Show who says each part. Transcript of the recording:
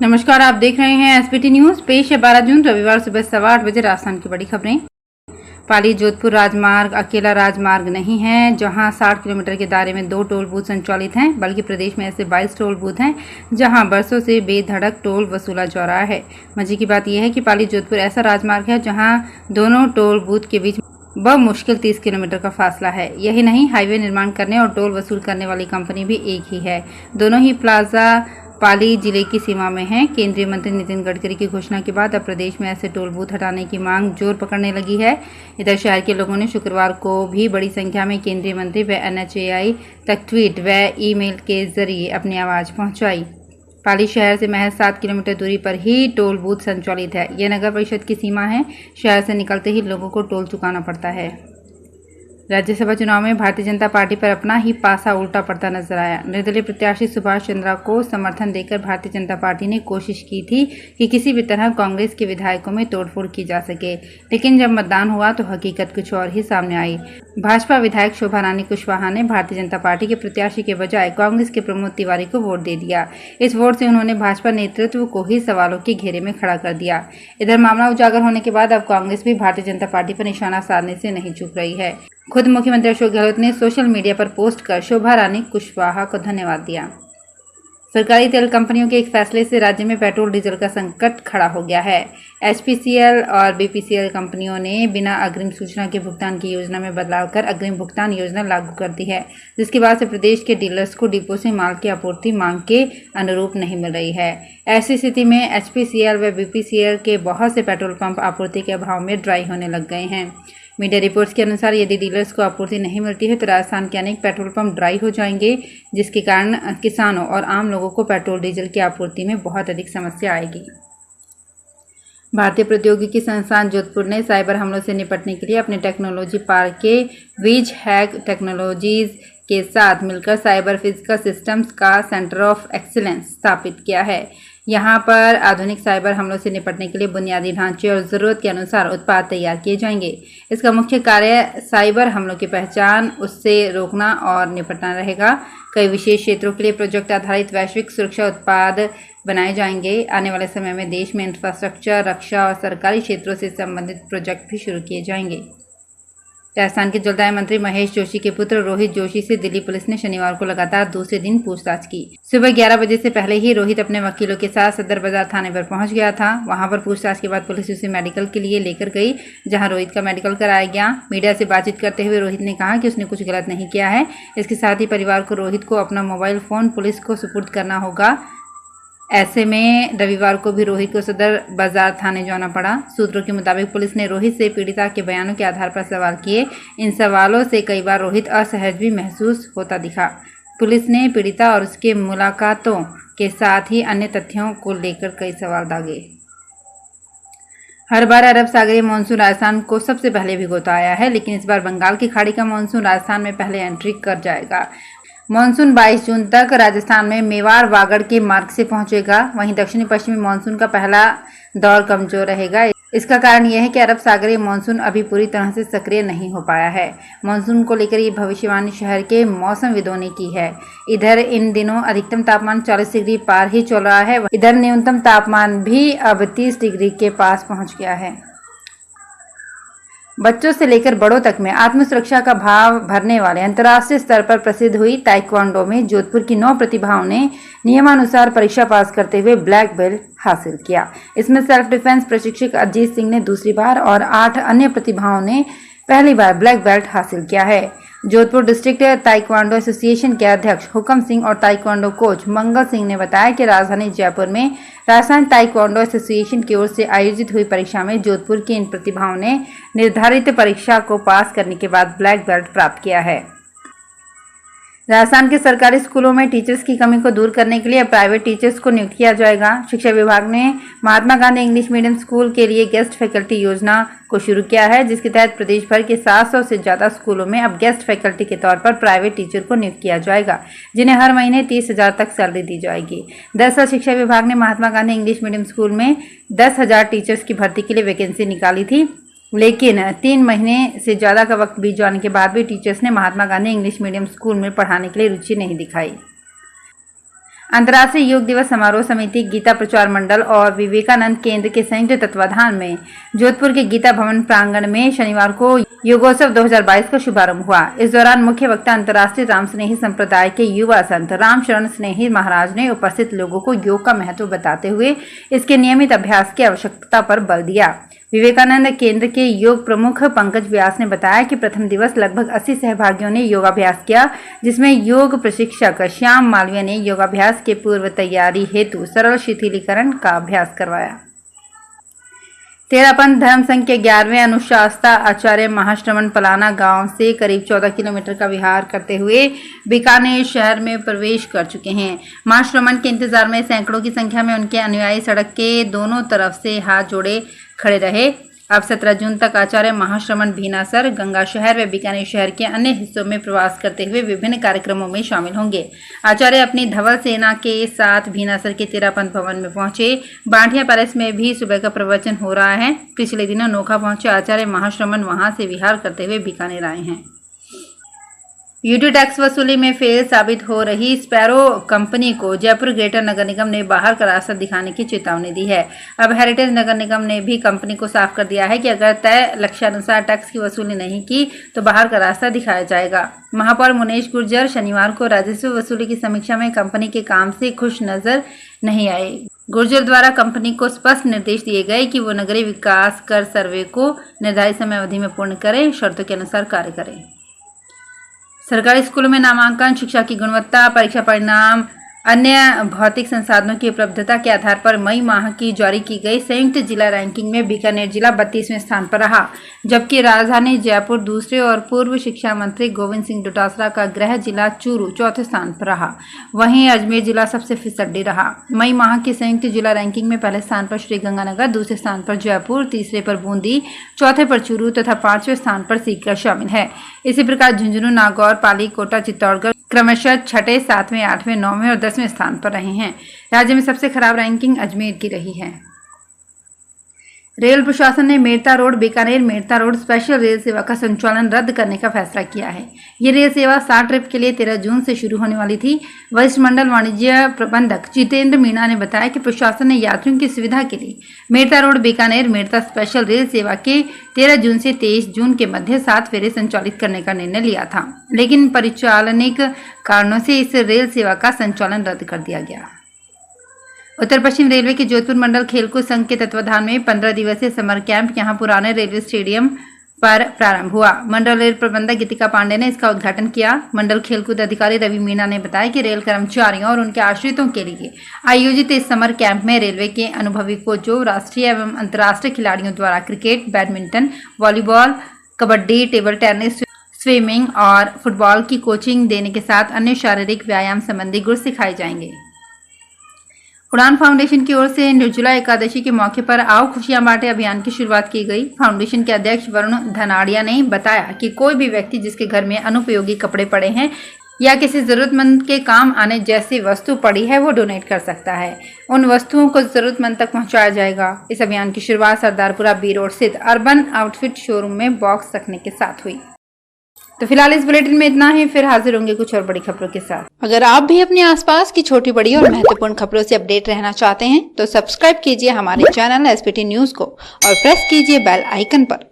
Speaker 1: नमस्कार, आप देख रहे हैं एसपीटी न्यूज। पेश है 12 जून रविवार सुबह 8:15 बजे राजस्थान की बड़ी खबरें। पाली जोधपुर राजमार्ग अकेला राजमार्ग नहीं है जहां 60 किलोमीटर के दायरे में 2 टोल बूथ संचालित हैं, बल्कि प्रदेश में ऐसे 22 टोल बूथ हैं जहां बरसों से बेधड़क टोल वसूला जा रहा है। मजे की बात यह है कि पाली जोधपुर ऐसा राजमार्ग है जहां दोनों टोल बूथ के बीच बमुश्किल 30 किलोमीटर का फासला है। यही नहीं, हाईवे निर्माण करने और टोल वसूल करने वाली कंपनी भी एक ही है। दोनों ही प्लाजा पाली जिले की सीमा में है। केंद्रीय मंत्री नितिन गडकरी की घोषणा के बाद अब प्रदेश में ऐसे टोल बूथ हटाने की मांग जोर पकड़ने लगी है। इधर शहर के लोगों ने शुक्रवार को भी बड़ी संख्या में केंद्रीय मंत्री व NHAI तक ट्वीट व ईमेल के जरिए अपनी आवाज पहुंचाई। पाली शहर से महज 7 किलोमीटर दूरी पर ही टोल बूथ संचालित है। यह नगर परिषद की सीमा है। शहर से निकलते ही लोगों को टोल चुकाना पड़ता है। राज्यसभा चुनाव में भारतीय जनता पार्टी पर अपना ही पासा उल्टा पड़ता नजर आया। निर्दलीय प्रत्याशी सुभाष चंद्रा को समर्थन देकर भारतीय जनता पार्टी ने कोशिश की थी कि किसी भी तरह कांग्रेस के विधायकों में तोड़फोड़ की जा सके, लेकिन जब मतदान हुआ तो हकीकत कुछ और ही सामने आई। भाजपा विधायक शोभा रानी कुशवाहा ने भारतीय जनता पार्टी के प्रत्याशी के बजाय कांग्रेस के प्रमोद तिवारी को वोट दे दिया। इस वोट से उन्होंने भाजपा नेतृत्व को ही सवालों के घेरे में खड़ा कर दिया। इधर मामला उजागर होने के बाद अब कांग्रेस भी भारतीय जनता पार्टी पर निशाना साधने से नहीं चूक रही है। खुद मुख्यमंत्री अशोक गहलोत ने सोशल मीडिया पर पोस्ट कर शोभा रानी कुशवाहा को धन्यवाद दिया। सरकारी तेल कंपनियों के एक फैसले से राज्य में पेट्रोल डीजल का संकट खड़ा हो गया है। HPCL और BPCL कंपनियों ने बिना अग्रिम सूचना के भुगतान की योजना में बदलाव कर अग्रिम भुगतान योजना लागू कर दी है, जिसके बाद से प्रदेश के डीलर्स को डिपो से माल की आपूर्ति मांग के अनुरूप नहीं मिल रही है। ऐसी स्थिति में HPCL व BPCL के बहुत से पेट्रोल पंप आपूर्ति के अभाव में ड्राई होने लग गए हैं। मीडिया रिपोर्ट्स के अनुसार यदि डीलर्स को आपूर्ति नहीं मिलती है तो राजस्थान के अनेक पेट्रोल पंप ड्राई हो जाएंगे, जिसके कारण किसानों और आम लोगों को पेट्रोल डीजल की आपूर्ति में बहुत अधिक समस्या आएगी। भारतीय प्रौद्योगिकी संस्थान जोधपुर ने साइबर हमलों से निपटने के लिए अपने टेक्नोलॉजी पार्क के वीज हैक टेक्नोलॉजीज के साथ मिलकर साइबर फिजिकल सिस्टम्स का सेंटर ऑफ एक्सीलेंस स्थापित किया है। यहाँ पर आधुनिक साइबर हमलों से निपटने के लिए बुनियादी ढांचे और ज़रूरत के अनुसार उत्पाद तैयार किए जाएंगे। इसका मुख्य कार्य साइबर हमलों की पहचान, उससे रोकना और निपटना रहेगा। कई विशेष क्षेत्रों के लिए प्रोजेक्ट आधारित वैश्विक सुरक्षा उत्पाद बनाए जाएंगे। आने वाले समय में देश में इंफ्रास्ट्रक्चर, रक्षा और सरकारी क्षेत्रों से संबंधित प्रोजेक्ट भी शुरू किए जाएंगे। राजस्थान के जलदाय मंत्री महेश जोशी के पुत्र रोहित जोशी से दिल्ली पुलिस ने शनिवार को लगातार दूसरे दिन पूछताछ की। सुबह 11 बजे से पहले ही रोहित अपने वकीलों के साथ सदर बाजार थाने पर पहुंच गया था। वहां पर पूछताछ के बाद पुलिस उसे मेडिकल के लिए लेकर गई, जहां रोहित का मेडिकल कराया गया। मीडिया से बातचीत करते हुए रोहित ने कहा कि उसने कुछ गलत नहीं किया है। इसके साथ ही परिवार को रोहित को अपना मोबाइल फोन पुलिस को सुपुर्द करना होगा। ऐसे में रविवार को भी रोहित को सदर बाजार थाने जाना पड़ा। सूत्रों के मुताबिक पुलिस ने रोहित से पीड़िता के बयानों के आधार पर सवाल किए। इन सवालों से कई बार रोहित असहज भी महसूस होता दिखा। पुलिस ने पीड़िता और उसके मुलाकातों के साथ ही अन्य तथ्यों को लेकर कई सवाल दागे। हर बार अरब सागरीय मानसून राजस्थान को सबसे पहले भिगोता आया है, लेकिन इस बार बंगाल की खाड़ी का मानसून राजस्थान में पहले एंट्री कर जाएगा। मानसून 22 जून तक राजस्थान में मेवाड़ वागड़ के मार्ग से पहुंचेगा। वहीं दक्षिणी पश्चिमी मानसून का पहला दौर कमजोर रहेगा। इसका कारण यह है कि अरब सागरीय मानसून अभी पूरी तरह से सक्रिय नहीं हो पाया है। मानसून को लेकर ये भविष्यवाणी शहर के मौसमविदों ने की है। इधर इन दिनों अधिकतम तापमान 40 डिग्री पार ही चल रहा है। इधर न्यूनतम तापमान भी अब 30 डिग्री के पास पहुंच गया है। बच्चों से लेकर बड़ों तक में आत्मसुरक्षा का भाव भरने वाले अंतर्राष्ट्रीय स्तर पर प्रसिद्ध हुई ताइक्वांडो में जोधपुर की 9 प्रतिभाओं ने नियमानुसार परीक्षा पास करते हुए ब्लैक बेल्ट हासिल किया। इसमें सेल्फ डिफेंस प्रशिक्षक अजीत सिंह ने दूसरी बार और 8 अन्य प्रतिभाओं ने पहली बार ब्लैक बेल्ट हासिल किया है। जोधपुर डिस्ट्रिक्ट ताइक्वांडो एसोसिएशन के अध्यक्ष हुकम सिंह और ताइक्वांडो कोच मंगल सिंह ने बताया कि राजधानी जयपुर में राजस्थान ताइक्वांडो एसोसिएशन की ओर से आयोजित हुई परीक्षा में जोधपुर की इन प्रतिभाओं ने निर्धारित परीक्षा को पास करने के बाद ब्लैक बेल्ट प्राप्त किया है। राजस्थान के सरकारी स्कूलों में टीचर्स की कमी को दूर करने के लिए प्राइवेट टीचर्स को नियुक्त किया जाएगा। शिक्षा विभाग ने Mahatma Gandhi English medium school के लिए गेस्ट फैकल्टी योजना को शुरू किया है, जिसके तहत प्रदेश भर के 700 से ज्यादा स्कूलों में अब गेस्ट फैकल्टी के तौर पर प्राइवेट टीचर को नियुक्त किया जाएगा, जिन्हें हर महीने 30,000 तक सैलरी दी जाएगी। दरअसल शिक्षा विभाग ने Mahatma Gandhi English medium school में 10,000 टीचर्स की भर्ती के लिए वैकेंसी निकाली थी, लेकिन 3 महीने से ज़्यादा का वक्त बीत जाने के बाद भी टीचर्स ने Mahatma Gandhi English medium school में पढ़ाने के लिए रुचि नहीं दिखाई। अंतर्राष्ट्रीय योग दिवस समारोह समिति, गीता प्रचार मंडल और विवेकानंद केंद्र के संयुक्त तत्वाधान में जोधपुर के गीता भवन प्रांगण में शनिवार को योगोत्सव 2022 का शुभारंभ हुआ। इस दौरान मुख्य वक्ता अंतर्राष्ट्रीय राम स्नेही संप्रदाय के युवा संत राम शरण स्नेही महाराज ने उपस्थित लोगों को योग का महत्व बताते हुए इसके नियमित अभ्यास की आवश्यकता पर बल दिया। विवेकानंद केंद्र के योग प्रमुख पंकज व्यास ने बताया कि प्रथम दिवस लगभग 80 सहभागियों ने योगाभ्यास किया, जिसमें योग प्रशिक्षक श्याम मालवीय ने योगाभ्यास के पूर्व तैयारी हेतु सरल शिथिलीकरण का अभ्यास करवाया। तेरापंथ धर्म संघ के 11वें अनुशास्ता आचार्य महाश्रमण पलाना गांव से करीब 14 किलोमीटर का विहार करते हुए बीकानेर शहर में प्रवेश कर चुके हैं। महाश्रमण के इंतजार में सैकड़ों की संख्या में उनके अनुयायी सड़क के दोनों तरफ से हाथ जोड़े खड़े रहे। अब 17 जून तक आचार्य महाश्रमण भीनासर, गंगा शहर व बीकानेर शहर के अन्य हिस्सों में प्रवास करते हुए विभिन्न कार्यक्रमों में शामिल होंगे। आचार्य अपनी धवल सेना के साथ भीनासर के तेरापंथ भवन में पहुंचे। बांटिया पैलेस में भी सुबह का प्रवचन हो रहा है। पिछले दिनों नोखा पहुंचे आचार्य महाश्रमण वहां से विहार करते हुए बीकानेर आए हैं। यूटी टैक्स वसूली में फेल साबित हो रही स्पैरो कंपनी को जयपुर ग्रेटर नगर निगम ने बाहर का रास्ता दिखाने की चेतावनी दी है। अब हेरिटेज नगर निगम ने भी कंपनी को साफ कर दिया है कि अगर तय लक्ष्यानुसार टैक्स की वसूली नहीं की तो बाहर का रास्ता दिखाया जाएगा। महापौर मुनेश गुर्जर शनिवार को राजस्व वसूली की समीक्षा में कंपनी के काम से खुश नजर नहीं आए। गुर्जर द्वारा कंपनी को स्पष्ट निर्देश दिए गए कि वो नगरीय विकास कर सर्वे को निर्धारित समय अवधि में पूर्ण करें, शर्तों के अनुसार कार्य करें। सरकारी स्कूलों में नामांकन, शिक्षा की गुणवत्ता, परीक्षा परिणाम, अन्य भौतिक संसाधनों की उपलब्धता के आधार पर मई माह की जारी की गई संयुक्त जिला रैंकिंग में बीकानेर जिला 32वें स्थान पर रहा, जबकि राजधानी जयपुर दूसरे और पूर्व शिक्षा मंत्री गोविंद सिंह डोटासरा का गृह जिला चूरू चौथे स्थान पर रहा। वहीं अजमेर जिला सबसे फिसड्डी रहा। मई माह की संयुक्त जिला रैंकिंग में पहले स्थान पर श्रीगंगानगर, दूसरे स्थान पर जयपुर, तीसरे पर बूंदी, चौथे पर चूरू तथा 5वें स्थान पर सीकर शामिल है। इसी प्रकार झुंझुनू, नागौर, पाली, कोटा, चित्तौड़गढ़ क्रमशः 6ठे, 7वें, 8वें, 9वें और 10वें स्थान पर रहे हैं। राज्य में सबसे खराब रैंकिंग अजमेर की रही है। रेल प्रशासन ने Merta road Bikaner Merta road special rail सेवा का संचालन रद्द करने का फैसला किया है। ये रेल सेवा 60 ट्रिप के लिए 13 जून से शुरू होने वाली थी। वरिष्ठ मंडल वाणिज्य प्रबंधक जितेंद्र मीणा ने बताया कि प्रशासन ने यात्रियों की सुविधा के लिए Merta road Bikaner Merta special rail सेवा के 13 जून से 23 जून के मध्य 7 फेरे संचालित करने का निर्णय लिया था, लेकिन परिचालनिक कारणों से इस रेल सेवा का संचालन रद्द कर दिया गया। उत्तर पश्चिम रेलवे के जोधपुर मंडल खेलकूद संघ के तत्वाधान में 15 दिवसीय समर कैंप यहां पुराने रेलवे स्टेडियम पर प्रारंभ हुआ। मंडल रेल प्रबंधक गीतिका पांडे ने इसका उद्घाटन किया। मंडल खेलकूद अधिकारी रवि मीणा ने बताया कि रेल कर्मचारियों और उनके आश्रितों के लिए आयोजित इस समर कैंप में रेलवे के अनुभवी कोचों, राष्ट्रीय एवं अंतर्राष्ट्रीय खिलाड़ियों द्वारा cricket, badminton, volleyball, kabaddi, table tennis, swimming और फुटबॉल की कोचिंग देने के साथ अन्य शारीरिक व्यायाम संबंधी गुर सिखाए जाएंगे। उड़ान फाउंडेशन की ओर से निर्जला एकादशी के मौके पर आओ खुशियां बांटे अभियान की शुरुआत की गई। फाउंडेशन के अध्यक्ष वरुण धनाड़िया ने बताया कि कोई भी व्यक्ति जिसके घर में अनुपयोगी कपड़े पड़े हैं या किसी जरूरतमंद के काम आने जैसी वस्तु पड़ी है वो डोनेट कर सकता है। उन वस्तुओं को जरूरतमंद तक पहुंचाया जाएगा। इस अभियान की शुरुआत सरदारपुरा बी रोड स्थित अर्बन आउटफिट शोरूम में बॉक्स रखने के साथ हुई। तो फिलहाल इस बुलेटिन में इतना ही, फिर हाजिर होंगे कुछ और बड़ी खबरों के साथ। अगर आप भी अपने आसपास की छोटी बड़ी और महत्वपूर्ण खबरों से अपडेट रहना चाहते हैं तो सब्सक्राइब कीजिए हमारे चैनल एसपीटी न्यूज को और प्रेस कीजिए बेल आइकन पर